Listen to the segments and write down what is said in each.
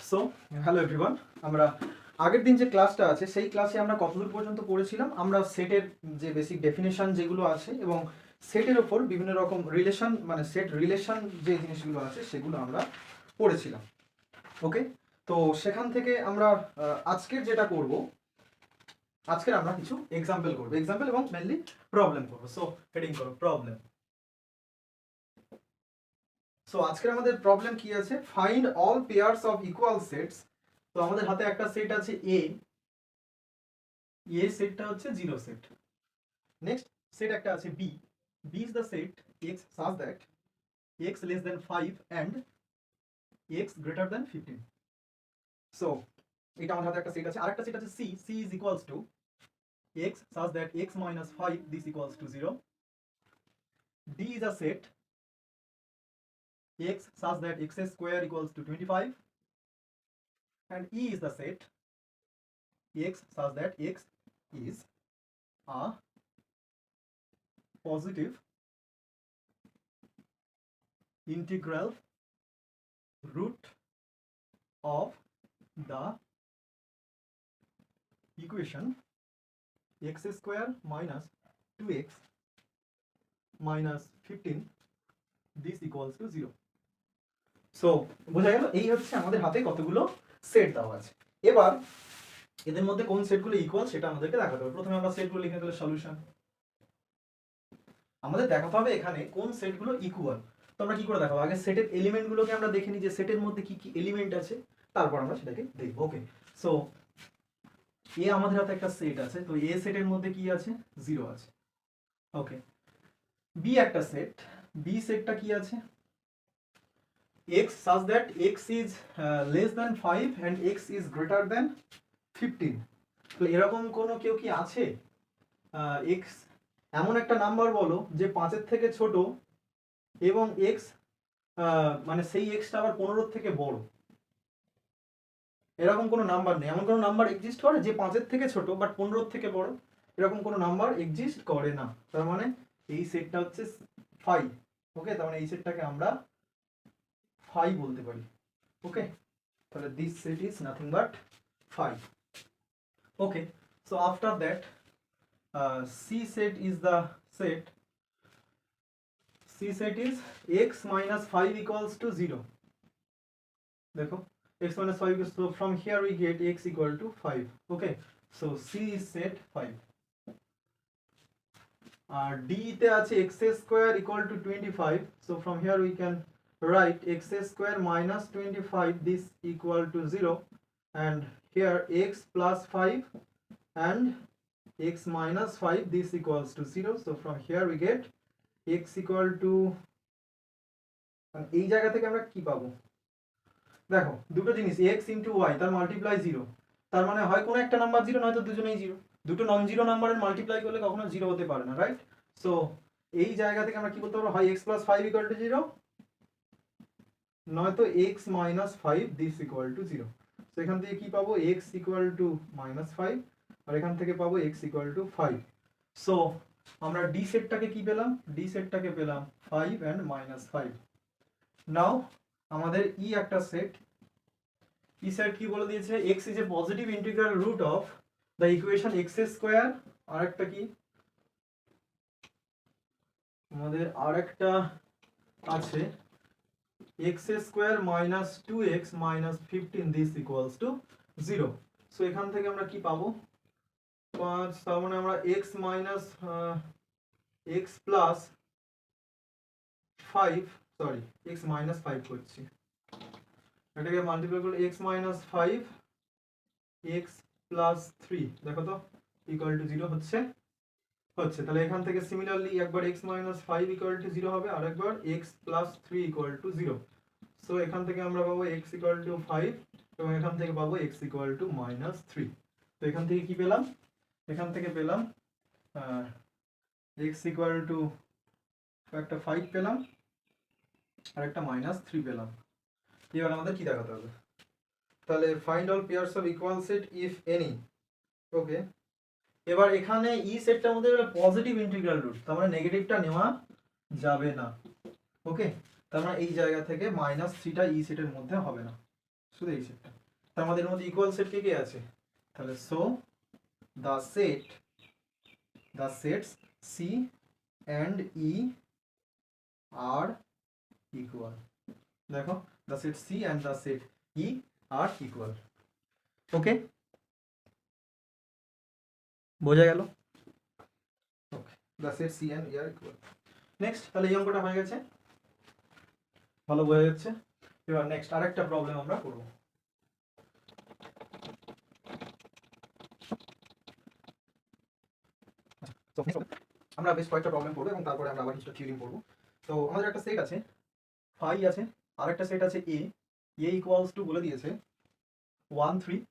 So hello everyone, আমরা আগের দিন যে ক্লাসটা আছে সেই ক্লাসে আমরা কতদূর পর্যন্ত পড়েছিলাম? আমরা সেটের যে বেসিক ডেফিনেশন যেগুলো আছে এবং সেটের ওপর বিভিন্ন রকম রিলেশন মানে সেট রিলেশন যে জিনিসগুলো আছে সেগুলো আমরা পড়েছিলাম। ওকে, তো সেখান থেকে আমরা আজকের যেটা করব, আজকের আমরা কিছু এক্সাম্পল করব, এক্সাম্পল এবং মেনলি প্রবলেম করব। সো হেডিং করো প্রবলেম। সো আজকের আমাদের প্রবলেম কি আছে? Find all pairs of equal sets. তো আমাদের হাতে একটা সেট আছে এ সেটটা হচ্ছে জিরো সেট। নেক্সট সেট একটা আছে B is the set x such that x less than 5 and x greater than 15। So এটা আমাদের হাতে একটা সেট আছে। আরেকটা সেট আছে C is equals to x such that x minus 5 this equals to 0। D is a set x such that x square equals to 25, and E is the set x such that x is a positive integral root of the equation x square minus 2x minus 15 this equals to 0. So বোঝা গেল, এই হচ্ছে আমাদের হাতে কতগুলো set দেওয়া আছে। এবার এদের মধ্যে কোন সেটগুলো ইকুয়াল সেটা আমাদেরকে দেখাতে হবে। প্রথমে আমরা সেটগুলো লিখে দিলে সলিউশন। আমাদের দেখাতে হবে এখানে কোন সেটগুলো ইকুয়াল। তো আমরা কি করে দেখাবো? আগে সেটের এলিমেন্টগুলোকে আমরা দেখে নিই যে সেটের মধ্যে কি কি এলিমেন্ট আছে, তারপর আমরা সেটাকে দেখব। ওকে, সো এ আমাদের হাতে একটা সেট আছে। তো এ সেটের মধ্যে কি আছে? 0 আছে। ওকে, বি একটা সেট, বি সেটটা কি আছে? x such that x is less than 5 and x is greater than 15। তো এরকম কোন কেউ কি আছে? x এমন একটা নাম্বার বলো যে 5 এর থেকে ছোট এবং x মানে সেই xটা আবার 15 থেকে বড়। এরকম কোনো নাম্বার নেই। এমন কোনো নাম্বার এক্সিস্ট করে যে 5 এর থেকে ছোট বাট 15 থেকে বড়? এরকম কোনো নাম্বার এক্সিস্ট করে না। তার মানে এই সেটটা হচ্ছে 5। ওকে, তার মানে এই সেটটাকে আমরা 5 বলতে পারি। ওকে, তাহলে this set is nothing but 5। Okay, so after that C set is the set is x minus 5 equals to 0. देखो x minus 5 is, so from here we get x equal to 5. Okay, so C is set 5. D তে আছে x square equal to 25. So from here we can write x square minus 25 this equal to 0, and here x plus 5 and x minus 5 this equals to 0. So from here we get x equal to, এই জায়গা থেকে আমরা কি পাবো? দেখো দুটো জিনিস x into y তার মাল্টিপ্লাই 0, তার মানে হয় কোনো একটা নাম্বার 0 নয়তো দুজনেই 0। দুটো নন জিরো নাম্বারের মাল্টিপ্লাই করলে কখনো 0 হতে পারে না, রাইট? সো এই জায়গা থেকে আমরা কি বলতে পারবো? হয় x plus 5 equal to 0 নয়তো x minus 5 this equal to 0। তো এখান থেকে কি পাবো? x equal to minus 5 আর এখান থেকে পাবো x equal to 5। সো আমরা d সেটটাকে কি পেলাম? d সেটটাকে পেলাম 5 and minus 5। নাও আমাদের e একটা সেট, e সেট কি বলে দিয়েছে? x is a positive integral root of the equation x square, আর একটা কি আমাদের আরেকটা আছে x square minus 2x minus 15 this equals to 0। So এখান থেকে আমরা কি পাবো? 5, তার মানে আমরা x minus x plus 5, sorry x minus 5 করছি, এটাকে মাল্টিপ্লাই করলে x minus 5 x plus 3 দেখো তো ইকুয়াল টু 0 হচ্ছে। তাহলে এখান থেকে সিমিলারলি একবার x minus 5 ইকুয়াল টু 0 হবে আর একবার x plus 3 equal to 0। So এখান থেকে আমরা পাবো x ইকুয়াল টু 5 এবং এখান থেকে পাবো x ইকুয়াল টু minus 3। তো এখান থেকে কি পেলাম? এখান থেকে পেলাম x ইকুয়াল টু একটা 5 পেলাম আর একটা minus 3 পেলাম। এবার আমাদের কি দেখাতে হবে? তাহলে find all pairs of equal set if any. Okay, এবার এখানে ই সেটটার মধ্যে পজিটিভ ইন্টিগ্রাল রুট, তার মানে নেগেটিভটা নেওয়া যাবে না। ওকে, তার মানে এই জায়গা থেকে -3টা ই সেটের মধ্যে হবে না। শুধু এই সেটটা। তার আমাদের মধ্যে ইকুয়াল সেট কে কে আছে? তাহলে so the sets C and E are equal. দেখো, the set C and the set E are equal. Okay, বোঝা গেল? Okay, the set C and E are equal. Next, তাহলে এই অঙ্কটা হয়ে গেছে, ভালো বোঝা যাচ্ছে। এবার নেক্সট আরেকটা প্রবলেম আমরা করব। আমরা বেশ কয়েকটা প্রবলেম করবো এবং তারপরে আমরা আবার কিছুটা থিওরি পড়বো। তো আমাদের একটা সেট আছে ফাই আছে, আরেকটা সেট আছে এ ইকুয়ালস টু বলে দিয়েছে 1 3।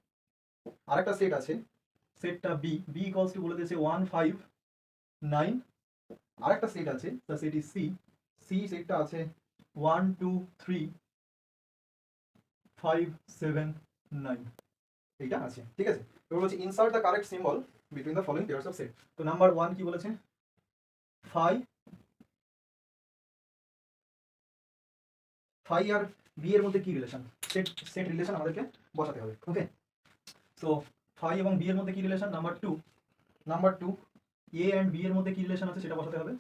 আরেকটা সেট আছে, সেটটা বি ইকুয়ালস টু বলে দিয়েছে 1 5 9। আরেকটা সেট আছে, দ্য সেট ইজ সি সেটটা আছে 1 2 3 5 7 9, এইটা আছে। ঠিক আছে, এবার বলছে insert the correct symbol between the following pairs of set. তো নাম্বার 1 কি বলেছে? ফাই আর বি এর মধ্যে কি রিলেশন? সেট রিলেশন আমাদেরকে বসাতে হবে। ওকে, সো ফাই এবং বি এর মধ্যে কি relation? Number two A and B এর মধ্যে কি রিলেশন আছে সেটা বসাতে হবে।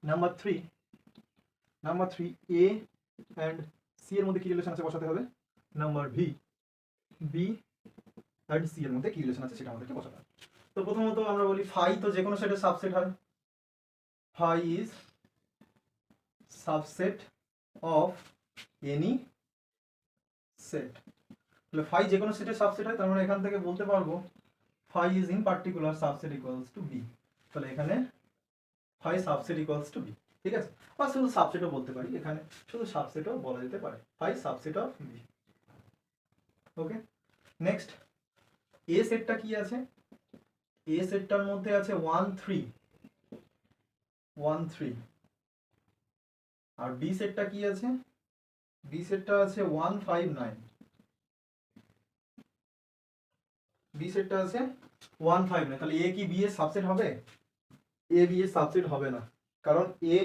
Number three A and C এর মধ্যে কি রিলেশন আছে বসাতে হবে। নাম্বার বি অ্যান্ড সি এর মধ্যে কি রিলেশন আছে সেটা আমাদেরকে বসাতে হবে। তো প্রথমত আমরা বলি ফাই তো যে কোনো সেটের সাবসেট হয়। Phi is subset of any set. তাহলে ফাই যে কোনো সেটের সাবসেট হয়, তার মানে এখান থেকে বলতে পারবো phi is in particular subset equals to B. তাহলে এখানে phi subset equals to B. ঠিক আছে, বা শুধু সাবসেটও বলতে পারি, এখানে শুধু সাবসেটও বলা যেতে পারে, phi subset of B. Okay, next এ সেটটা কি আছে? এ সেটটার মধ্যে আছে 1 3 আর বি সেটটা কি আছে? বি সেটটা আছে 1 5 9। বি সেটটা আছে 1 5 9। তাহলে এ কি বি এর সাবসেট হবে? এ বি এর সাবসেট হবে না, কারণ এ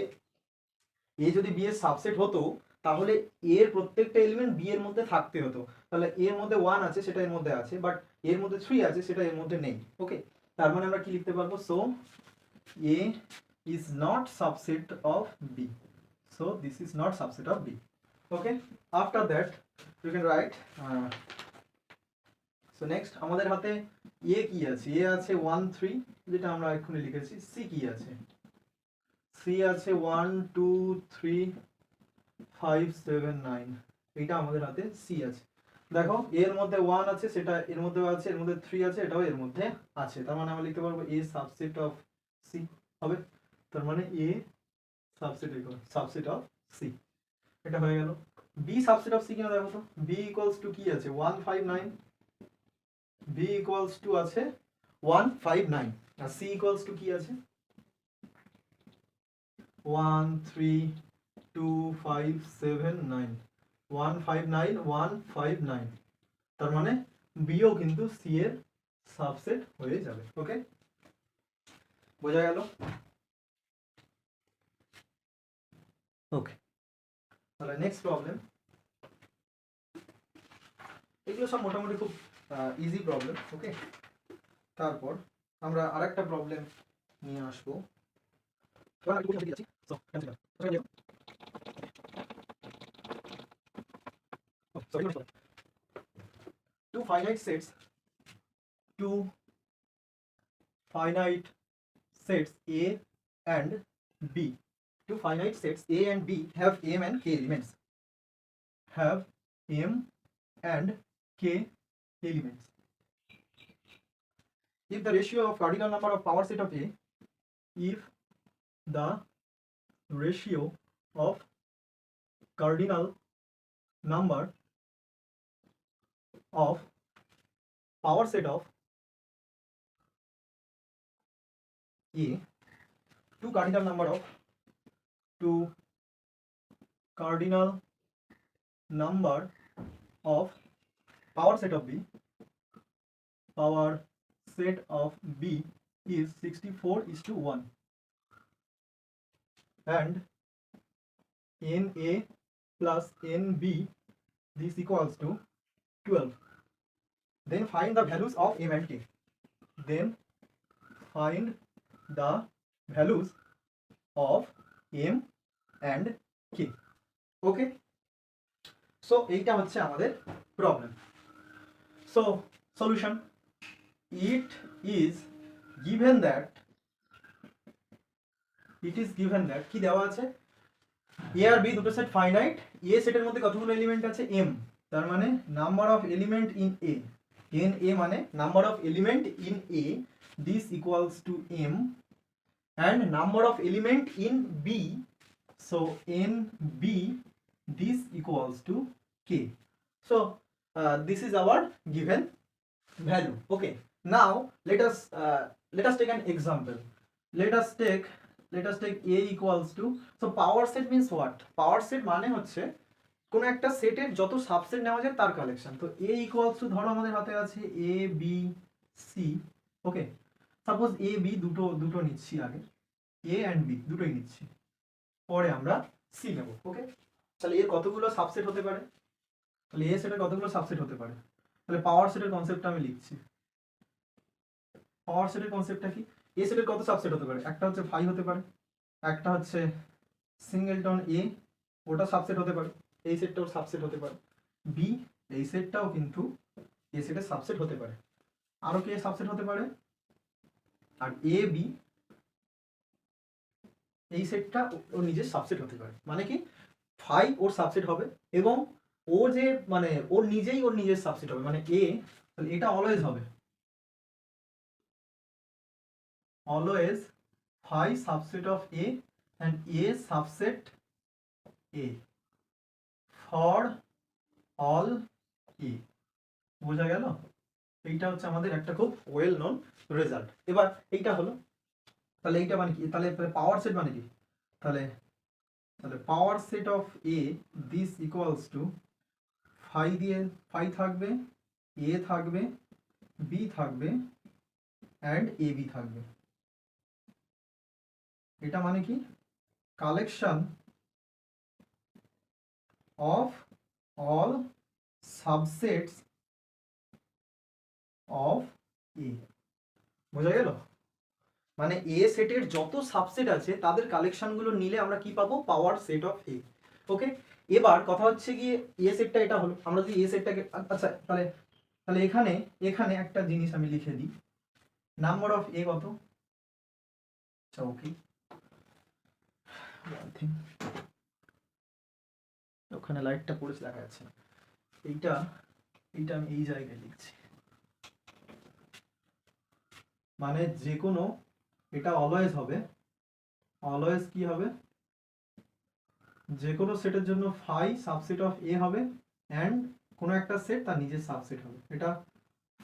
যদি বি এর সাবসেট হতো তাহলে এর প্রত্যেকটা এলিমেন্ট বি এর মধ্যে থাকতে হতো। তাহলে এর মধ্যে 1 আছে সেটা এর মধ্যে আছে, বাট এর মধ্যে 3 আছে সেটা এর মধ্যে নেই। ওকে, তার মানে আমরা কি লিখতে পারবো? So A is not subset of B, so this is not subset of B. Okay, after that you can write. So next আমাদের হাতে এ কি আছে? এ আছে 1 3, যেটা আমরা এক্ষুনি লিখেছি। সি কি আছে? সি আছে 1 2 3 5 7 9, এইটা আমাদের হাতে সি আছে। দেখো, এর মধ্যে 1 আছে সেটা এর মধ্যেও আছে, এর মধ্যে 3 আছে এটাও এর মধ্যে আছে, তার মানে আমরা লিখতে পারবো এ সাবসেট অফ সি হবে। তার মানে এ সাবসেট অফ সি, এটা হয়ে গেল। বি সাবসেট অফ সি কিনা দেখো তো। বি ইকুয়ালস টু কি আছে? 1 5 9। বি ইকুয়ালস টু আছে 1 5 9 আর সি ইকুয়ালস টু কি আছে? 1 3 2 5 7 9। 1 5 9 1 5 9, তার মানে বিও কিন্তু সি এর সাবসেট হয়ে যাবে। ওকে, বোঝা গেল? ওকে, তাহলে নেক্সট প্রবলেম। এগুলো সব মোটামুটি খুব ইজি প্রবলেম। ওকে, তারপর আমরা আরেকটা প্রবলেম নিয়ে আসবো। Two finite sets A and B. Two finite sets A and B have M and K elements. If the ratio of cardinal number of power set of A, if the ratio of cardinal number of power set of A to cardinal number of power set of B is 64:1 and NA plus NB, this equals to 12. Then find the values of m and k. Then find the values of m and k. Okay, so এইটা হচ্ছে আমাদের problem. So solution, it is given that কি দেওয়া আছে, a R b দুটো set finite, a সেটের মধ্যে কতগুলো এলিমেন্ট আছে m, তার মানে number of element in a, n a মানে number of element in a, this equals to m, and number of element in b, so n b, this equals to k. So this is our given value. Okay, now let us take an example. Let us take a equals to, so power set means what? Power set মানে হচ্ছে কোন একটা সেটের যত subset নেওয়া যায় তার collection. তো a equals to, ধরো আমাদের হাতে আছে a b c, okay, suppose a b দুটো নিচ্ছি, আগে a and b দুটোই নিচ্ছি, পরে আমরা c নেব। ওকে, তাহলে এর কতগুলো সাবসেট হতে পারে, তাহলে a সেটের কতগুলো সাবসেট হতে পারে, তাহলে পাওয়ার সেটের কনসেপ্টটা আমি লিখছি। পাওয়ার সেটের কনসেপ্টটা কি, a সেটের কত সাবসেট হতে পারে, একটা হচ্ছে 5 হতে পারে, একটা হচ্ছে সিঙ্গেলটন a, ওটা সাবসেট হতে পারে, এই সেটটাও সাবসেট হতে পারে, b এই সেটটাও কিন্তু a সেটের সাবসেট হতে পারে, আরো কে সাবসেট হতে পারে, আর a b এই সেটটা ওর নিজের সাবসেট হতে পারে। মানে কি 5 ওর সাবসেট হবে এবং ও যে মানে ওর নিজের সাবসেট হবে, মানে a, তাহলে এটা অলওয়েজ হবে, always 5 subset of a and a subset a for all a, বোঝা গেল? এইটা হচ্ছে আমাদের একটা খুব ওয়েল নোন রেজাল্ট। এবার এইটা হলো, তাহলে এইটা মানে কি, তাহলে পাওয়ার সেট মানে কি, তাহলে পাওয়ার set of a this equals two 5 দিয়ে 5 থাকবে, a থাকবে, b থাকবে and ab থাকবে। এটা মানে কি, collection of all subsets of A, বোঝা গেল? মানে এ সেটের যত সাবসেট আছে তাদের কালেকশনগুলো নিলে আমরা কি পাবো, পাওয়ার সেট অফ এ। ওকে, এবার কথা হচ্ছে গিয়ে এ সেটটা এটা হলো, আমরা যদি এ সেটটাকে, আচ্ছা তাহলে এখানে একটা জিনিস আমি লিখে দিই, নাম্বার অফ এ কত, আচ্ছা ওকে, ওখানে লাইটটা পড়েছে দেখা যাচ্ছে না, এইটা আমি এই জায়গায় লিখছি, মানে যে কোনো, এটা অলওয়েজ হবে, অলওয়েজ কি হবে, যে কোনো সেটের জন্য 5 সাবসেট অফ এ হবে অ্যান্ড কোনো একটা সেট তার নিজের সাবসেট হবে, এটা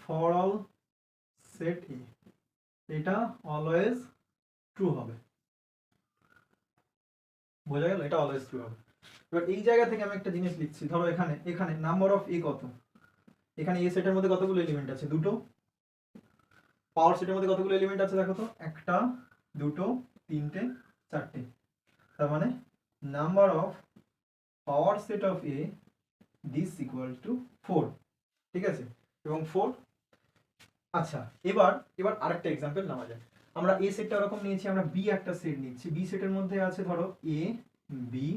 ফর অল সেট এ, এটা অলওয়েজ ট্রু হবে, বোঝা গেল? এটা অলওয়েজ ট্রু হবে। এবার এই জায়গা থেকে আমি একটা জিনিস লিখছি, ধরো এখানে নাম্বার অফ এ কত, এখানে এ সেটের মধ্যে কতগুলো এলিমেন্ট আছে, দুটো, পাওয়ার সেটের মধ্যে কতগুলো এলিমেন্ট আছে দেখো তো, একটা, দুটো, তিনটে, চারটে, তার মানে number of power set of A this equal to 4, ঠিক আছে, এবং 4। আচ্ছা, এবার আরেকটা এক্সাম্পল নেওয়া যায়, আমরা এ সেটটা ওরকম নিয়েছি, আমরা বি একটা সেট নিচ্ছি, বি সেটের মধ্যে আছে ধরো এ বি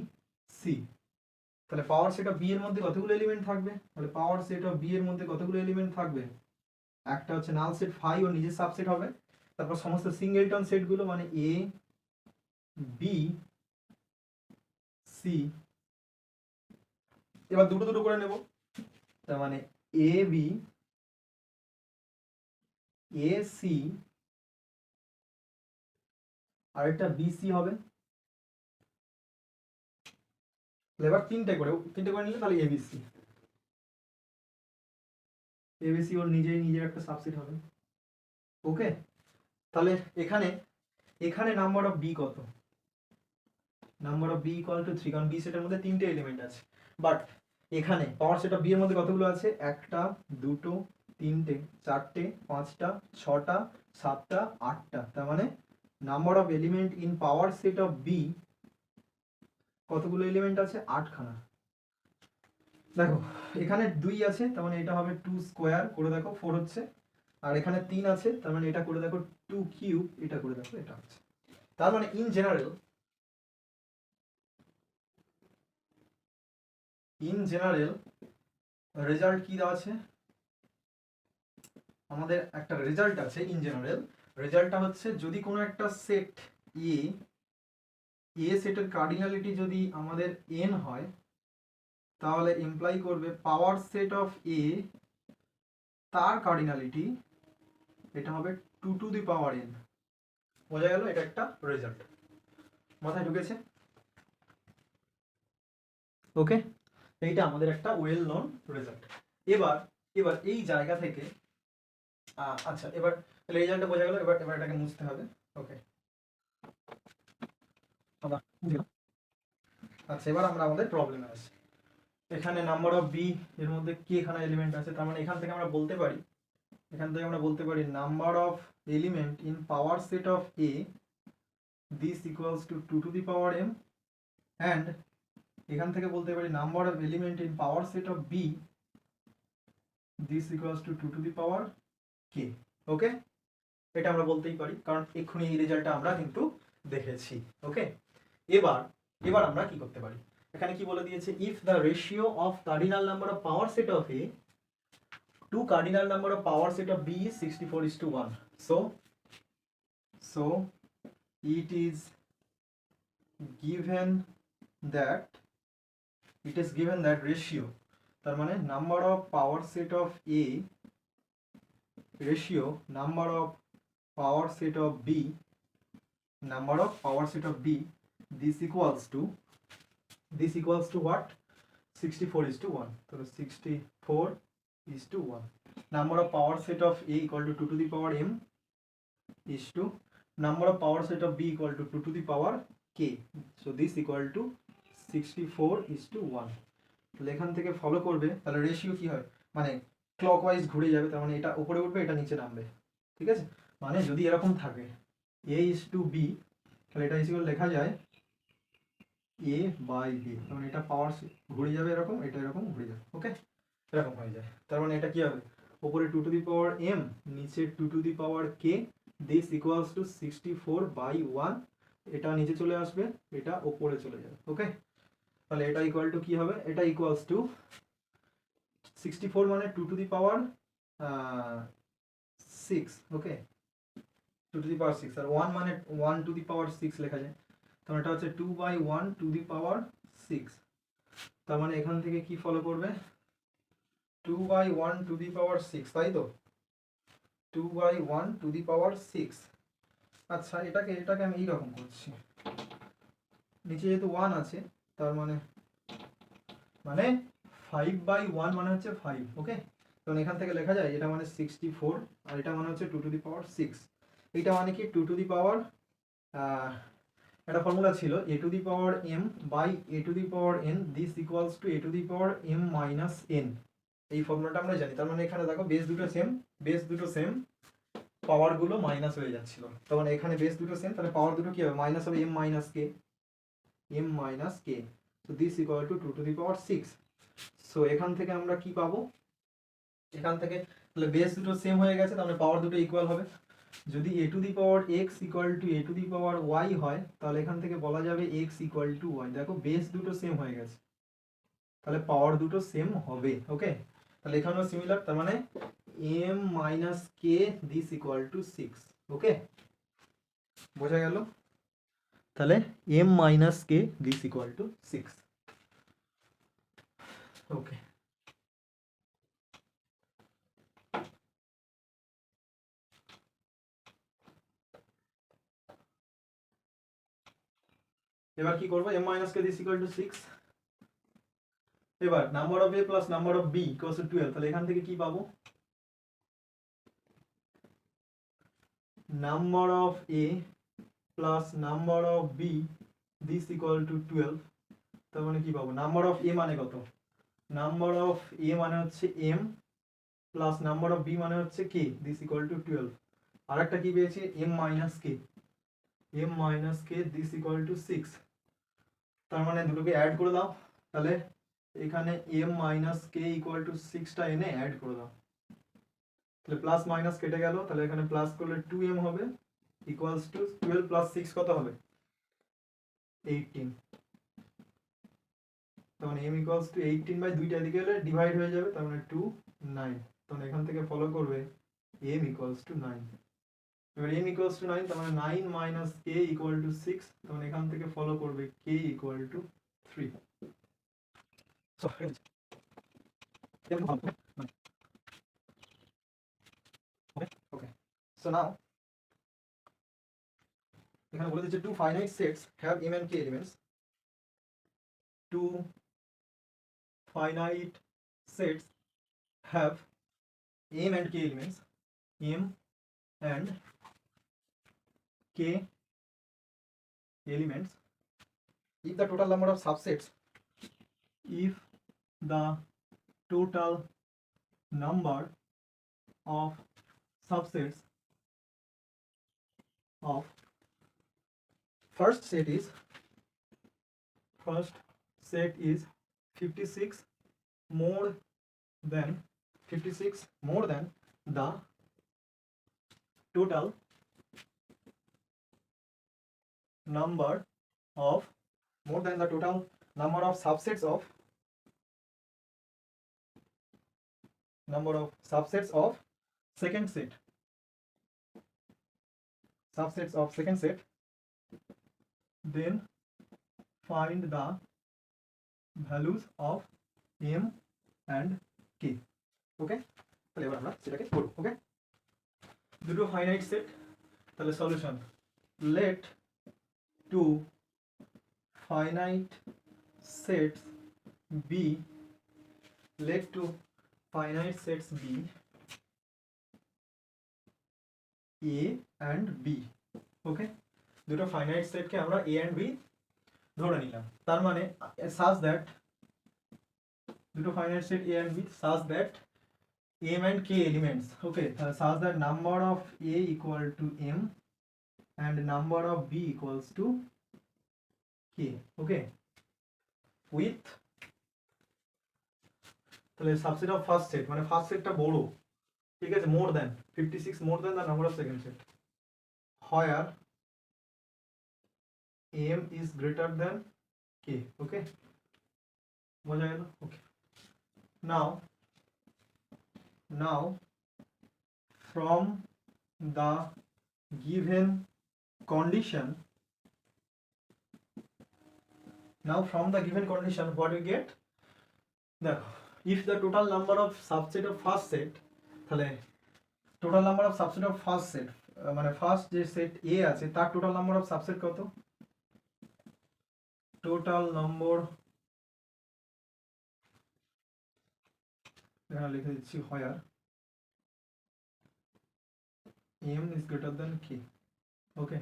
সি, তাহলে পাওয়ার সেট অফ বি এর মধ্যে কতগুলো এলিমেন্ট থাকবে, তাহলে পাওয়ার সেট অফ বি এর মধ্যে কতগুলো এলিমেন্ট থাকবে, একটা হচ্ছে নাল সেট 5 ওর নিজের সাবসেট হবে, তারপর সমস্ত সিঙ্গেলটন সেটগুলো মানে এ বি সি, এবার দুটো করে নেব, তার মানে এ বি এ সি আর একটা বি সি হবে, এবার তিনটে করে নিলে তাহলে এবিসি ওর নিজের একটা সাবসেট হবে। ওকে, তাহলে এখানে নাম্বার অফ বি কত, number of B equal to 3, কারণ বি সেটের মধ্যে তিনটে এলিমেন্ট আছে, বাট এখানে পাওয়ার সেট অফ বি এর মধ্যে কতগুলো আছে, একটা, দুটো, তিনটে, চারটে, পাঁচটা, ছটা, সাতটা, আটটা, তার মানে number of element in power set of B কতগুলো এলিমেন্ট আছে, 8খানা। দেখো এখানে 2 আছে, তার মানে এটা হবে 2 স্কোয়ার করে দেখো 4 হচ্ছে, আর এখানে 3 আছে, তার মানে এটা করে দেখো 2 কিউব, এটা করে দেখো এটা হচ্ছে। তার মানে ইন জেনারেল রেজাল্ট কি দেওয়া আছে, আমাদের একটা রেজাল্ট আছে ইন জেনারেল। রেজাল্টটা হচ্ছে যদি কোনো একটা সেট এ সেটের কার্ডিনালিটি যদি আমাদের n হয়, তাহলে ইমপ্লাই করবে পাওয়ার সেট অফ এ তার কার্ডিনালিটি এটা হবে 2 টু দি পাওয়ার n। বোঝা গেল? এটা একটা রেজাল্ট, মাথায় ঢুকেছে? ওকে, এইটা আমাদের একটা ওয়েল নোন রেজাল্ট। এবার এবার এই জায়গা থেকে আচ্ছা, এবার রেজাল্টটা বোঝা গেল, এবার এবার এটাকে মুছতে হবে। ওকে, আচ্ছা এবার আমরা আমাদের প্রবলেমে আসি। এখানে নাম্বার অফ বি এর মধ্যে কি এখানে এলিমেন্ট আছে, তার মানে এখান থেকে আমরা বলতে পারি number of element in power set of A this equals to 2 to the power m, and এখান থেকে বলতে পারি number of element in power set of B this equals to 2 to the power k। Okay, এটা আমরা বলতেই পারি, কারণ এক্ষুনি এই রেজাল্টটা আমরা কিন্তু দেখেছি। ওকে, এবার এবার আমরা কি করতে পারি, এখানে কি বলে দিয়েছে, if the ratio of cardinal number of power set of A to cardinal number of power set of B is 64:1, so it is given that ratio, তার মানে number of power set of A ratio number of power set of B this equals to what, 64:1, so 64:1, number of power set of a equal to 2 to the power m is to number of power set of b equal to 2 to the power k, so this equal to 64:1। তাহলে এখান থেকে follow করবে, তাহলে ratio কি হয়, মানে clockwise ঘুরে যাবে, তার মানে এটা উপরে উঠবে এটা নিচে নামবে। ঠিক আছে, মানে যদি এরকম থাকে a is to b, তাহলে এটা ইকুয়াল লেখা যায় a বাই b, তার মানে এটা পাওয়ার ঘুরে যাবে এরকম, এটা এরকম ঘুরে যাবে। ওকে, এরকম হয়ে যায়, তার মানে এটা কি হবে, উপরে 2 টু দি পাওয়ার m, নিচে 2 to the power k, this equals two 64/1, এটা নিচে চলে আসবে, এটা উপরে চলে যাবে। ওকে, তাহলে এটা ইকুয়াল টু কি হবে, এটা ইকুয়ালস টু 64 মানে 2 to the power 6, okay 2 to the পাওয়ার 6, আর 1 মানে 1 টু দি পাওয়ার 6 লেখা যায়, তাহলে এটা হচ্ছে 2/1 টু দি পাওয়ার 6, তার মানে এখান থেকে কি ফলো করবে, 2/1 টু দি পাওয়ার 6, তাই তো 2/1 টু দি পাওয়ার 6। আচ্ছা এটাকে আমি এইরকম করছি, নিচে যেহেতু 1 আছে, তার মানে 5/1 মানে হচ্ছে 5। ওকে, তখন এখান থেকে লেখা যায় এটা মানে 64, আর এটা মানে হচ্ছে 2 টু দি পাওয়ার 6। এইটা মানে কি 2 টু দি পাওয়ার, একটা ফর্মুলা ছিল a to the power m by a to the power n this equals to a to the power m minus n, এই ফর্মুলাটা আমরা জানি। তার মানে এখানে দেখো বেস দুটো সেম, পাওয়ার গুলো মাইনাস হয়ে যাচ্ছিল, তখন এখানে বেস দুটো সেম, তাহলে পাওয়ার দুটো কি হবে, মাইনাস হবে m minus k, so this equal to 2 to the power 6। So এখান থেকে আমরা কি পাবো, এখান থেকে তাহলে বেস দুটো সেম হয়ে গেছে, তাহলে পাওয়ার দুটো ইকুয়াল হবে। যদি a to the power x equal to a to the power y হয়, তাহলে এখান থেকে বলা যাবে x ইকুয়াল টু y। দেখো বেস দুটো সেম হয়ে গেছে, তাহলে পাওয়ার দুটো সেম হবে। ওকে, তাহলে এখানেও সিমিলার, তার মানে m minus k this equal to 6। ওকে, বোঝা গেল? তাহলে m minus k this equal to 6। ওকে, এবার কি করবো, m minus k this equal to 6। এবার number of a plus number of b equals to 12, তাহলে এখান থেকে কি পাবো, number of a plus number of b this equal to 12, তার মানে কি পাবো, নাম্বার অফ a মানে কত, নাম্বার অফ a মানে হচ্ছে m plus number of b মানে হচ্ছে k দিস ইকুয়াল টু 12, আর একটা কি পেয়েছি m minus k this equal to 6, তার মানে দুটোকে অ্যাড করে দাও, তাহলে এখানে m minus K equal to 6টা এনে অ্যাড করে দাও, তাহলে প্লাস মাইনাস কেটে গেল, তাহলে এখানে প্লাস করলে 2m হবে ইকুয়ালস টু 12 প্লাস 6 কত হবে 18, তখন m ইকুয়ালস টু 18 বাই দুইটা দিকে হলে ডিভাইড হয়ে যাবে, তার মানে 2 9, তখন এখান থেকে ফলো করবে m ইকুয়ালস টু 9। এবার m ইকুয়ালস টু 9, তার মানে 9 মাইনাস k ইকুয়াল টু 6, তখন এখান থেকে ফলো করবে k equal to 3। So okay, so now এখানে বলে দিচ্ছে two finite sets have m and k elements, two finite sets have m and k elements, m and k elements if the total number of subsets if the total number of subsets of first set is 56 more than 56 more than the total number of more than the total number of subsets of second set, subsets of second set, then find the values of m and k। Okay, তাহলে এবার আমরা সেটাকে করব। Okay, দুটো finite set, তাহলে solution let two finite sets be, let two finite sets be a and b। Okay, দুটো finite সেটকে আমরা a and b ধরে নিলাম, তার মানে such that দুটো finite set a and b such that m and k elements, okay, such that number of a equal to m and number of b equals to k, okay, with তাহলে subset of first set মানে first সেটটা বড়, ঠিক আছে, more than 56 more than the number of second set, where m is greater than k। ওকে, বোঝা গেল? ওকে, now from the given condition what we get, দেখো if the total number of subset of first set, তাহলে total number of subset of first set মানে first যে set a আছে তার total number of subset কত, total number এখানে লিখে দিচ্ছি হোয়ার m is greater than k। ওকে,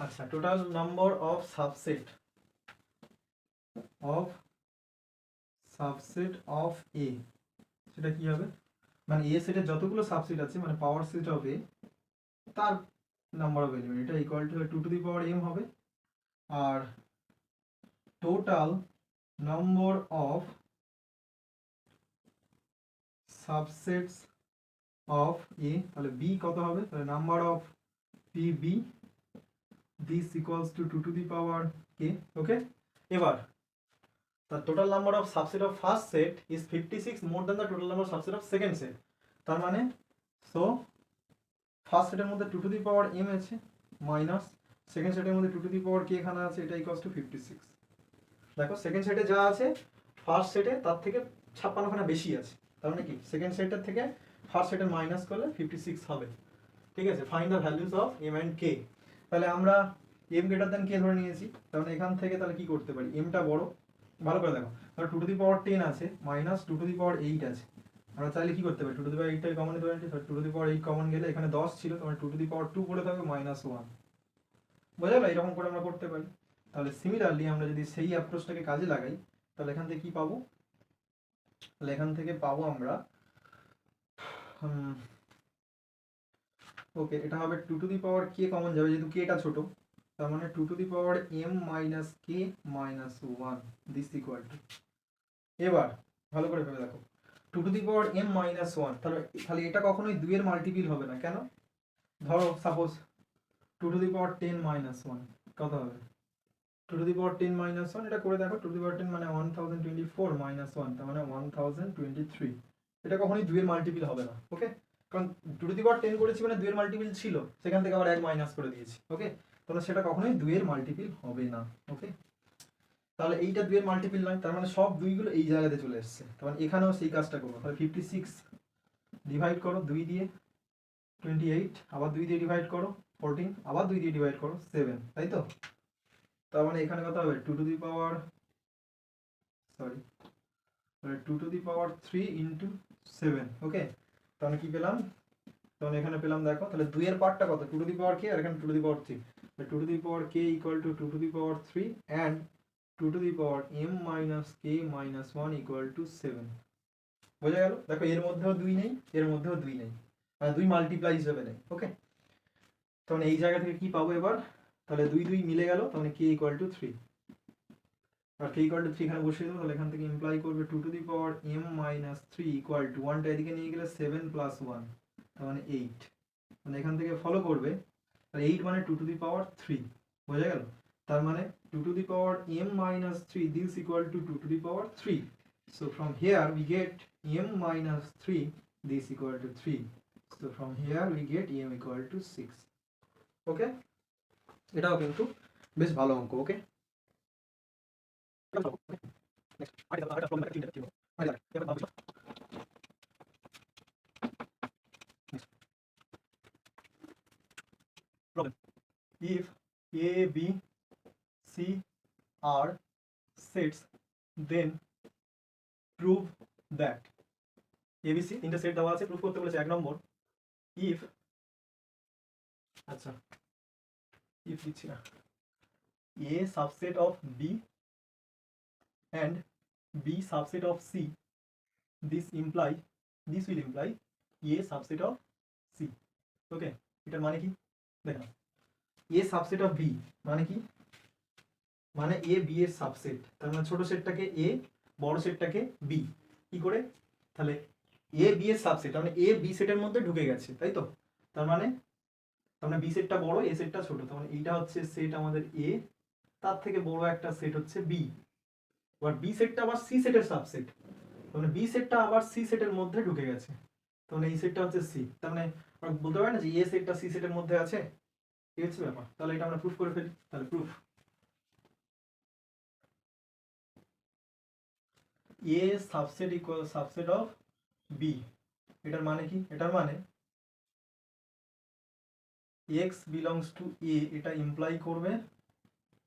আচ্ছা, total number of subset of a সেটা কি হবে, মানে a সেটের যতগুলো সাবসেট আছে মানে পাওয়ার সেট অফ a তার নাম্বার অফ এলিমেন্ট, এটা equal to 2 to the power m হবে, আর total number of subsets of a, তাহলে b কত হবে, তাহলে number of pb this equals to 2 to the power k। Okay, এবার the total number of subset of first set is 56 more than the total number of subset of second set, তার মানে so first সেটের মধ্যে 2 to the power m আছে minus second সেটের মধ্যে 2 to the power k এখানে আছে, এটা ইকুয়ালস টু 56। দেখো সেকেন্ড সেটে যা আছে ফার্স্ট সেটে তার থেকে 56 খানা বেশি আছে, তার মানে কি সেকেন্ড সেটের থেকে ফার্স্ট সেটের মাইনাস করলে 56 হবে। ঠিক আছে, find the values of m and k, তাহলে আমরা m গ্রেটার দ্যান k ধরে নিয়েছি, তাহলে এখান থেকে তাহলে কি করতে পারি, m টা বড়, ভালো করে দেখো, তাহলে 2 টু দি পাওয়ার 10 আছে মাইনাস 2 টু দি পাওয়ার 8 আছে, আমরা চাইলে কি করতে পারি 2 টু দি পাওয়ার 8 টাকে কমন নিতে পারি, 2 টু দি পাওয়ার 8 কমন গেলে এখানে 10 ছিল, তাহলে 2 টু দি পাওয়ার 2 পড়ে থাকবে -1, বোঝা গেল? এরকম করে আমরা করতে পারি। তাহলে সিমিলারলি আমরা যদি সেই অ্যাপ্রোচটাকে কাজে লাগাই তাহলে এখান থেকে কি পাবো, তাহলে এখান থেকে পাবো আমরা ওকে, এটা হবে 2 to the power k common যাবে যেহেতু k টা ছোট, তার মানে 2 to the power m minus k minus 1 this equal to, এবার ভালো করে ভেবে দেখো, 2m-1, তাহলে তাহলে এটা কখনোই 2 এর মাল্টিপল হবে না। কেন? ধরো সাপোজ 2 10-1 কত হবে? 2 10-1 এটা করে দেখো, 2 10 মানে 1024 - 1 তার মানে 1023। এটা কখনোই 2 এর মাল্টিপল হবে না। ওকে, কারণ 2 10 করেছি মানে 2 এর মাল্টিপল ছিল, সেখান থেকে আবার 1 মাইনাস করে দিয়েছি। ওকে, তাহলে সেটা কখনোই 2 এর মাল্টিপল হবে না। ওকে, তাহলে এইটা 2 এর মাল্টিপল নয়, তার মানে সব 2 গুলো এই জায়গাতে চলে এসেছে। তার মানে এখানেও সেই কাজটা করবো। তাহলে 56 ডিভাইড করো 2 দিয়ে 28, আবার 2 দিয়ে ডিভাইড করো 14, আবার 2 দিয়ে ডিভাইড করো 7, তাই তো? তার মানে এখানে কত হবে? 2 into 7। ওকে, তাহলে কি পেলাম? তাহলে এখানে পেলাম দেখো, তাহলে 2 এর পার্টটা কত? 2 আর এখানে 2 3। 2 equal to 2 and 2m-k-1 equal to 7। বোঝা গেল? দেখো এর মধ্যেও 2 নেই, এর মধ্যেও 2 নেই, মানে 2 মাল্টিপ্লাই হিসেবে নেই। ওকে, তাহলে এই জায়গা থেকে কি পাবো এবার? তাহলে 2 2 মিলে গেল, তাহলে k ইকুয়াল টু 3। আর k ইকুয়াল টু 3 এখানে বসিয়ে দেবো। তাহলে এখান থেকে ইমপ্লাই করবে 2m-3 ইকুয়াল টু 1টা এদিকে নিয়ে গেলে 7 + 1, তার মানে 8। মানে এখান থেকে ফলো করবে 8 মানে 2 3। বোঝা গেল? তার মানে 2m-3 this equal to 2 3। So from here we get m-3 this equal to 3। So from here we get m equal to 6। ওকে, এটাও কিন্তু বেশ ভালো অঙ্ক। ওকে, if a b c are sets then prove that abc তিনটা set দেওয়া আছে, proof করতে বলেছে। 1 নম্বর, if, আচ্ছা if দিচ্ছি না, a subset of b and b subset of c, this will imply a subset of c। ওকে, এটার মানে কি দেখো, a subset of b মানে কি? মানে a b এর সাবসেট। তার মানে ছোট সেটটাকে a, বড় সেটটাকে b। কি করে? তাহলে a b এর সাবসেট, তার মানে a b সেটের মধ্যে ঢুকে গেছে, তাই তো? তার মানে b সেটটা বড়, a সেটটা ছোট। তার মানে এইটা হচ্ছে সেট আমাদের a, তার থেকে বড় একটা সেট হচ্ছে b। এবার b সেটটা আবার c সেটের সাবসেট, তার মানে b সেটটা আবার c সেটের মধ্যে ঢুকে গেছে। তার মানে এই সেটটা হচ্ছে c। তার মানে আমরা বলতে পারি না যে a সেটটা c সেটের মধ্যে আছে? এই হচ্ছে ব্যাপার। তাহলে এটা আমরা প্রুফ করে ফেলি। তাহলে proof, a subset equal subset of b। এটার মানে কি? এটার মানে x belongs to a, এটা ইমপ্লাই করবে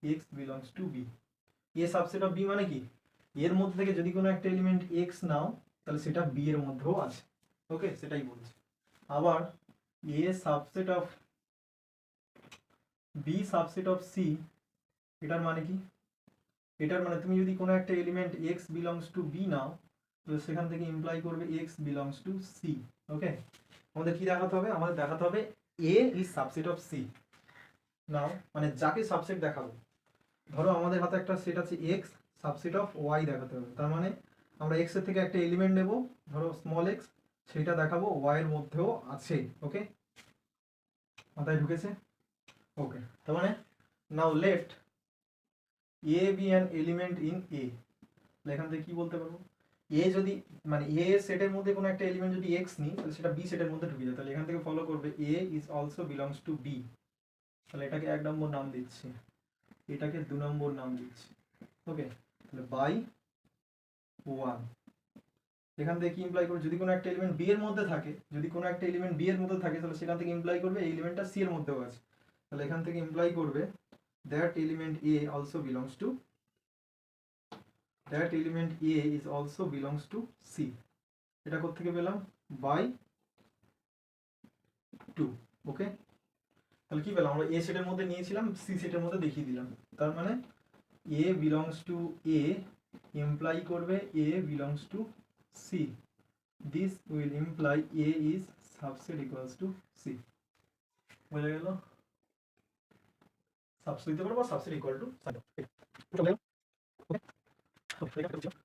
x belongs to b। a subset of b মানে কি? এর মধ্যে থেকে যদি কোনো একটা এলিমেন্ট x নাও, তাহলে সেটা b এর মধ্যেও আছে। ওকে, সেটাই বলছি। আবার a subset of b subset of c, এটার মানে কি? এটার মানে তুমি যদি কোনো একটা element x belongs to b নাও, তো সেখান থেকে ইমপ্লাই করবে x belongs to c। ওকে, আমাদের কি দেখাতে হবে? আমাদের দেখাতে হবে a is subset of c। নাও মানে যাকে সাবসেট দেখাবো, ধরো আমাদের হাতে একটা সেট আছে x, সাবসেট অফ y দেখাতে হবে। তার মানে আমরা x এর থেকে একটা এলিমেন্ট নেব, ধরো স্মল x, সেটা দেখাবো y এর মধ্যেও আছে। ওকে, মাথায় ঢুকেছে? ওকে, তার মানে নাও late a be an element in a। এখান থেকে কি বলতে পারবো? a যদি মানে a এর সেটের মধ্যে কোনো একটা এলিমেন্ট যদি x নিই, তাহলে সেটা b সেটের মধ্যে ঢুকে যায়। তাহলে এখান থেকে ফলো করবে a is also belongs to b। তাহলে এটাকে 1 নম্বর নাম দিচ্ছি, এটাকে 2 নম্বর নাম দিচ্ছি। ওকে, তাহলে বাই 1। এখান থেকে কি ইমপ্লাই করবে? যদি কোনো একটা এলিমেন্ট b এর মধ্যে থাকে, যদি কোনো একটা এলিমেন্ট b এর মধ্যে থাকে, তাহলে সেখান থেকে ইমপ্লাই করবে এই এলিমেন্টটা c এর মধ্যেও আছে। তাহলে এখান থেকে ইমপ্লাই করবে that element a also belongs to, that element a is also belongs to c। এটা কোথা থেকে পেলাম? বাই 2। ওকে, তাহলে কি পেলাম? আমরা a সেটের মধ্যে নিয়েছিলাম, c সেটের মধ্যে দেখিয়ে দিলাম। তার মানে a belongs to a imply করবে a belongs to c। This will imply a is subset equals to c। বোঝা গেল? সাবসেট দিতে পারবো, সাবসেট ইকুয়াল টু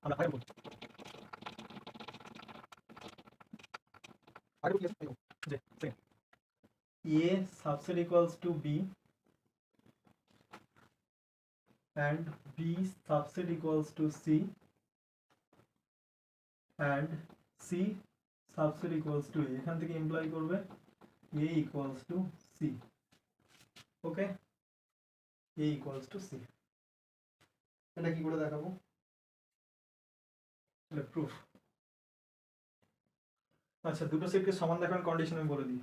আমরা subset equals to B and B subset equals to C and C subset equals to A, এখান থেকে imply করবে A equals to C, okay, A equals to C। এটা কি করে দেখাবো, তাহলে প্রুফ। আচ্ছা, দুটো সেটকে সমান দেখানোর কন্ডিশন আমি বলে দিই।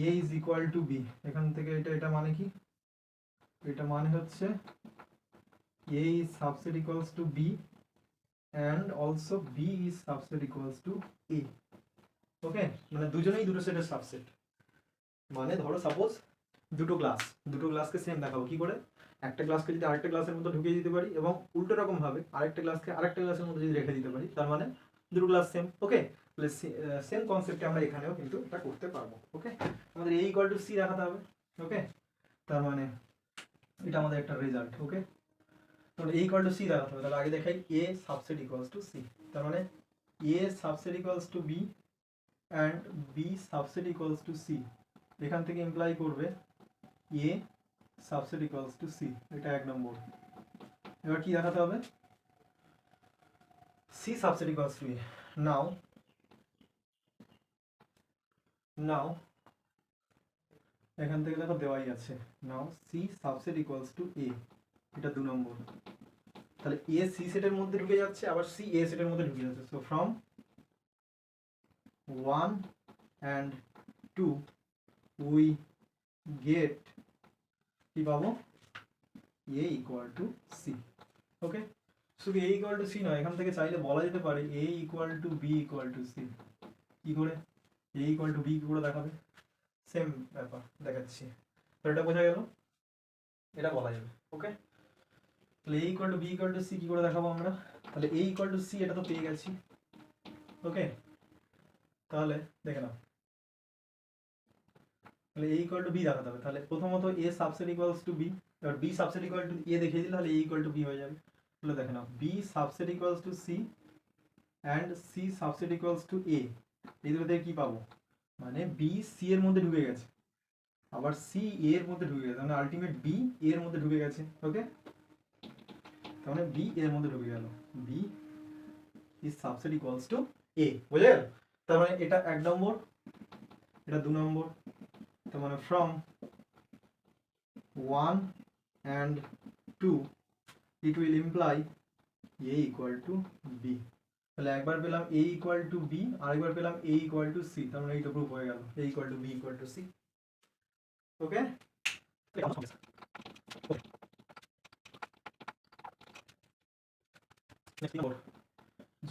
A is equal to B, এখান থেকে এটা মানে কি, এটা মানে হচ্ছে A is subset equals to B and also B is subset equals to A, ওকে, মানে দুজনেই দুটো সেটের সাবসেট। মানে ধরো সাপোজ দুটো ক্লাসকে সেম দেখাবো, কি করে, একটা ক্লাসকে যদি আরেকটা ক্লাসের মধ্যে ঢুকিয়ে দিতে পারি এবং উল্টো রকম ভাবে আরেকটা ক্লাসকে আরেকটা ক্লাসের মধ্যে যদি রেখে দিতে পারি, তার মানে দুটো ক্লাস সেম, ওকে। তাহলে সেম কনসেপ্টে আমরা এখানেও কিন্তু এটা করতে পারবো, ওকে। আমাদের A ইকুয়াল টু C দেখাতে হবে, ওকে, তার মানে এটা আমাদের একটা রেজাল্ট, ওকে। তাহলে A ইকুয়াল টু C দেখাতে হবে, তাহলে আগে দেখাই A subset equals two C, তার মানে A subset equals two B and B subset equals two C, এখান থেকে ইমপ্লাই করবে A subset equals two C, এটা এক নম্বর। এবার কি দেখাতে হবে, C subset equals to A। নাও এখান থেকে দেখো দেওয়াই আছে, নাও C subset equals to A, এটা দু নম্বর। তাহলে A C সেটের মধ্যে ঢুকে যাচ্ছে, আবার C A সেটের মধ্যে ঢুকে যাচ্ছে। So from 1 and 2 we get কি পাবো, A equal to C, ওকে। শুধু A equal to C নয়, এখান থেকে চাইলে বলা যেতে পারে A equal to B equal to C। কি করে A equal to B কি করে দেখাবে, সেম ব্যাপার দেখাচ্ছি, তো এটা বোঝা গেল, এটা বলা যাবে, ওকে। তাহলে A equal to B equal to C কি করে দেখাবো আমরা, তাহলে A equal to C এটা তো পেয়ে গেছি, ওকে। তাহলে দেখে নাও, তাহলে A equal to B দেখাতে হবে। তাহলে প্রথমত A subset equals two B, এবার B subset equal two A দেখিয়ে দিলে তাহলে A ইকুয়াল টু B হয়ে যাবে। তাহলে দেখে নাও B subset equals two C and C subset equals to A, এই দুটো থেকে কি পাবো, মানে B C এর মধ্যে ঢুকে গেছে, আবার C A এর মধ্যে ঢুকে গেছে, মানে আলটিমেট B A এর মধ্যে ঢুকে গেছে, ওকে। তার মানে B এর মধ্যে ঢুকে গেল, B is subset equals to A, বুঝে গেল। তার মানে এটা এক নম্বর, এটা দু নম্বর। তার মানে from 1 and 2 it will imply A equal to B, তাহলে একবার পেলাম A equal to B, আরেকবার পেলাম A equal to C, তার মানে এইটা প্রুফ হয়ে গেল A equal to B equal to C, ওকে।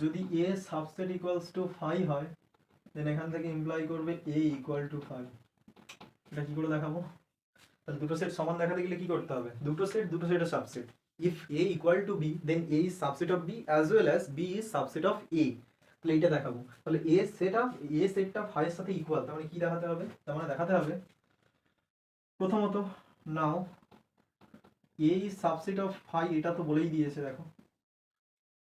যদি A সাবসেট ইকুয়ালস টু 5 হয়, দেন এখান থেকে ইমপ্লাই করবে A equal to 5, এটা কি করে দেখাবো, তাহলে দুটো সেট সমান দেখাতে গেলে কি করতে হবে, দুটো সেটের subset. If A equal to B, then A is subset of B as well as B is subset of A, তাহলে এটা দেখাবো। তাহলে A সেটটা 5 এর সাথে ইকুয়াল, তার মানে কি দেখাতে হবে, তার মানে দেখাতে হবে প্রথমত নাও A is subset of 5, এটা তো বলেই দিয়েছে দেখো,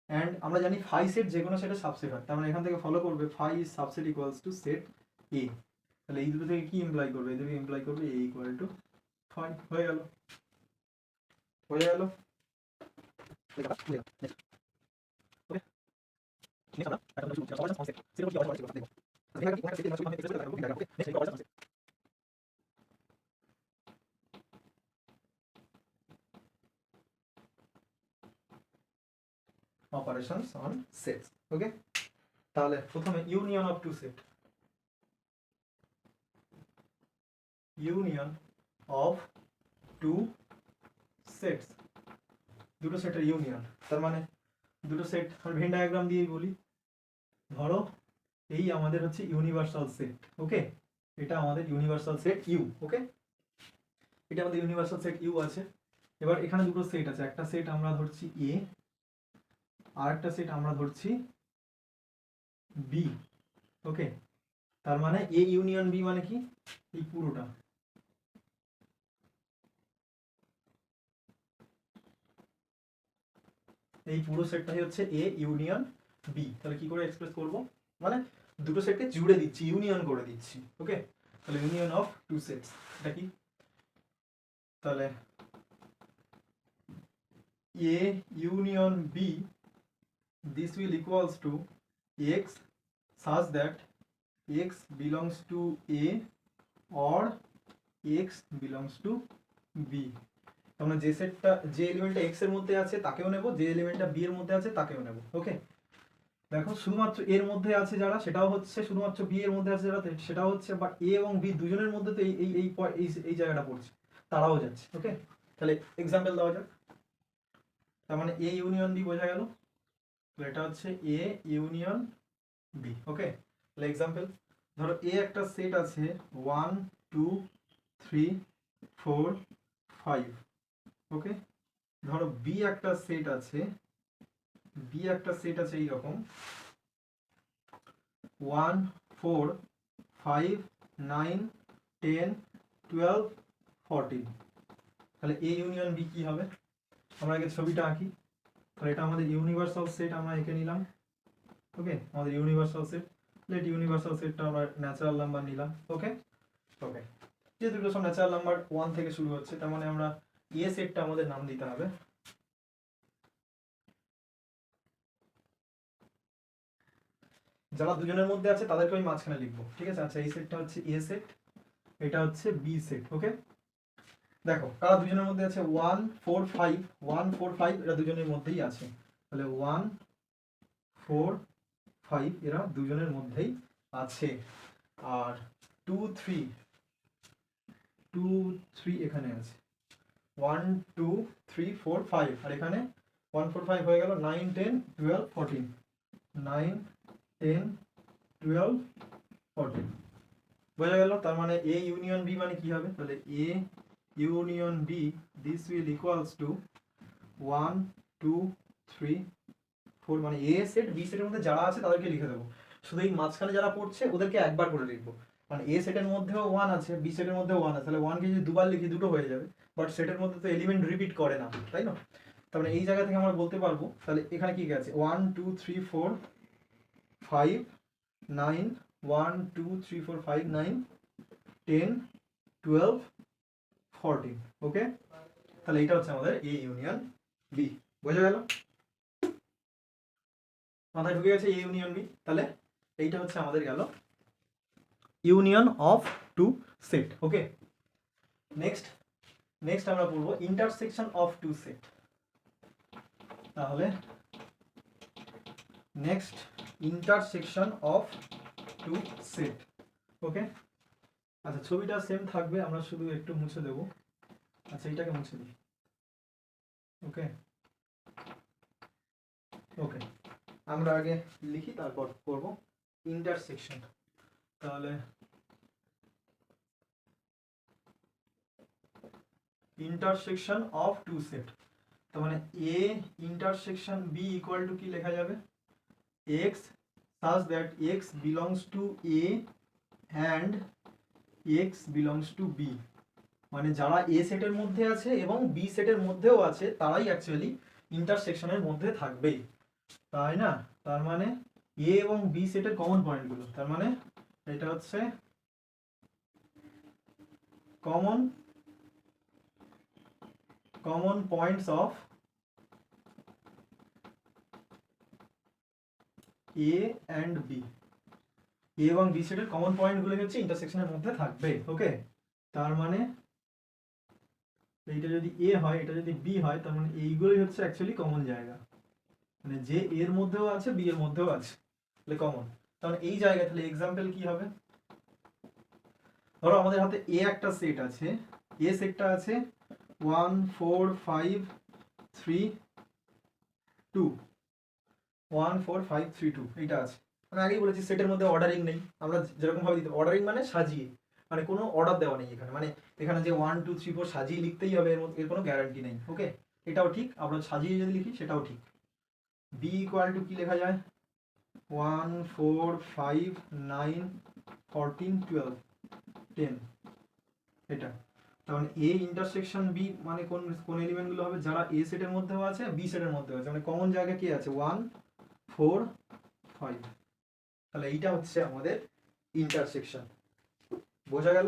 এন্ড আমরা জানি 5 সেট যে কোনো সেটের সাবসেট হয়, তার মানে এখান থেকে ফলো করবে 5 is subset equals to set A, তাহলে এই দুটো থেকে কি ইমপ্লাই করবে, এই দুটো ইমপ্লাই করবে A equal to 5, হয়ে গেল। Operations on sets, okay. তাহলে প্রথমে union of two set, union of two sets, দুটো সেটের ইউনিয়ন, তার মানে দুটো সেট আমরা ভেন ডায়াগ্রাম দিয়েই বলি। ধরো এই আমাদের হচ্ছে ইউনিভার্সাল সেট, ওকে, এটা আমাদের ইউনিভার্সাল সেট ইউ, ওকে, এটা আমাদের ইউনিভার্সাল সেট ইউ আছে। এবার এখানে দুটো সেট আছে, একটা সেট আমরা ধরছি এ, আর একটা সেট আমরা ধরছি বি, ওকে। তার মানে এ ইউনিয়ন বি মানে কি, এই পুরোটা, এই পুরো সেটটাই হচ্ছে এ ইউনিয়ন বি। তাহলে কি করে এক্সপ্রেস করব, মানে দুটো সেটকে জুড়ে দিচ্ছি, ইউনিয়ন করে দিচ্ছি, ওকে। তাহলে ইউনিয়ন অফ টু সেটস এটা কি, তাহলে A union B, this will equals to X such that X belongs to A or X belongs to B. আমরা যে সেটটা যে এলিমেন্টটা X এর মধ্যে আছে তাকেও নেব, যে এলিমেন্টটা B এর মধ্যে আছে তাকেও নেব। ওকে, দেখো শুধুমাত্র এর মধ্যে আছে যারা সেটাও হচ্ছে, শুধুমাত্র B এর মধ্যে আছে যারা সেটাও হচ্ছে, বাট A এবং B দুজনের মধ্যে তো এই জায়গাটা পড়ছে, তারাও যাচ্ছে। ওকে, তাহলে এক্সাম্পল দেওয়া যাক। তার মানে A ইউনিয়ন B বোঝা গেল, তো এটা হচ্ছে A ইউনিয়ন B। ওকে, তাহলে এক্সাম্পল ধরো A একটা সেট আছে 1 2 3 4 5। ওকে, ধরো B একটা সেট আছে, এইরকম 1 4 5 9 10 12 14। তাহলে A ইউনিয়ন B কি হবে, আমরা আগে ছবিটা আঁকি। তাহলে এটা আমাদের ইউনিভার্সাল সেট, আমরা এঁকে নিলাম। ওকে, আমাদের ইউনিভার্সাল সেট, লেট ইউনিভার্সাল সেটটা আমরা ন্যাচারাল নাম্বার নিলাম। ওকে ওকে, যেহেতু এগুলো সব ন্যাচারাল নাম্বার 1 থেকে শুরু হচ্ছে, তার মানে আমরা এ সেটটা আমাদের নাম দিতে হবে। যারা দুজনের মধ্যে আছে তাদেরকে আমি মাঝখানে লিখবো, ঠিক আছে। আচ্ছা, এই সেটটা হচ্ছে এ সেট, এটা হচ্ছে বি সেট। ওকে, দেখো কারা দুজনের মধ্যে আছে, 1 4 5, 1 4 5 এরা দুজনের মধ্যেই আছে। তাহলে 1 4 5 এরা দুজনের মধ্যেই আছে। আর 2 3 এখানে আছে, 1 2 3 4 5, আর এখানে 1 4 5 হয়ে গেল, 9 10 12 14, 9 10 12 14 বোঝা গেল। তার মানে A ইউনিয়ন B মানে কি হবে, তাহলে A union B, this will equals to 1 2 3 4, মানে A সেট B সেটের মধ্যে যারা আছে তাদেরকে লিখে দেবো, শুধু এই মাঝখানে যারা পড়ছে ওদেরকে একবার করে লিখবো। মানে A সেটের মধ্যেও 1 আছে, B সেটের মধ্যেও 1 আছে, তাহলে 1 কে যদি দুবার লিখি দুটো হয়ে যাবে, বাট সেটের মধ্যে তো এলিমেন্ট রিপিট করে না, তাই না। তার মানে এই জায়গা থেকে আমরা বলতে পারবো, তাহলে এখানে কি আছে 1 2 3 4 5 9, 1 2 3 4 5 9 10 12 14। ওকে, তাহলে এটা হচ্ছে আমাদের A ইউনিয়ন B, বোঝা গেল, মাথায় ঢুকে গেছে A ইউনিয়ন B। তাহলে এইটা হচ্ছে আমাদের গেল union of two set. Okay, next আমরা পড়বো ইন্টারসেকশন অফ টু সেট। তাহলে next intersection of two set. Okay, আচ্ছা ছবিটা সেম থাকবে, আমরা শুধু একটু মুছে দেব। আচ্ছা এটাকে মুছে দিই। ওকে ওকে, আমরা আগে লিখি তারপর করব ইন্টারসেকশন। তাহলে ইন্টারসেকশন অফ টু সেট, তার মানে A intersection B equal to কি লেখা যাবে, X such that X belongs to A and X belongs to B, মানে যারা A সেটের মধ্যে আছে এবং B সেটের মধ্যেও আছে তারাই অ্যাকচুয়ালি ইন্টারসেকশনের মধ্যে থাকবে, তাই না। তার মানে A এবং B সেটের কমন পয়েন্টগুলো, তার মানে এটা হচ্ছে common points of A and B, A এবং B সেটের কমন পয়েন্টগুলো হচ্ছে ইন্টারসেকশনের মধ্যে থাকবে। ওকে, তার মানে এইটা যদি A হয় এটা যদি B হয়, তার মানে এইগুলোই হচ্ছে অ্যাকচুয়ালি কমন জায়গা, মানে যে এর মধ্যেও আছে B এর মধ্যেও আছে, তাহলে কমন। তাহলে এই জায়গায় তাহলে এক্সাম্পল কি হবে, ধরো আমাদের হাতে A একটা সেট আছে, A সেটটা আছে 1 4 5 3 2, 1 4 5 3 2 এইটা আছে। আমি আগেই বলেছি সেটের মধ্যে অর্ডারিং নেই, আমরা যেরকম ভাবে দিতে, অর্ডারিং মানে সাজিয়ে, মানে কোনো অর্ডার দেওয়া নেই এখানে, মানে এখানে যে 1 2 3 4 সাজিয়ে লিখতেই হবে এর কোনো গ্যারান্টি নেই। ওকে, এটাও ঠিক, আমরা সাজিয়ে যদি লিখি সেটাও ঠিক। B ইকুয়াল টু কি লেখা যায়, 1 4 5 9 14 12 10, এটা। তার মানে A ইন্টারসেকশন B মানে কোন এলিমেন্ট গুলো হবে, যারা A সেটের মধ্যেও আছে B সেটের মধ্যেও আছে, মানে কমন জায়গা কি আছে 1 4 5, তাহলে এইটা হচ্ছে আমাদের ইন্টারসেকশন। বোঝা গেল?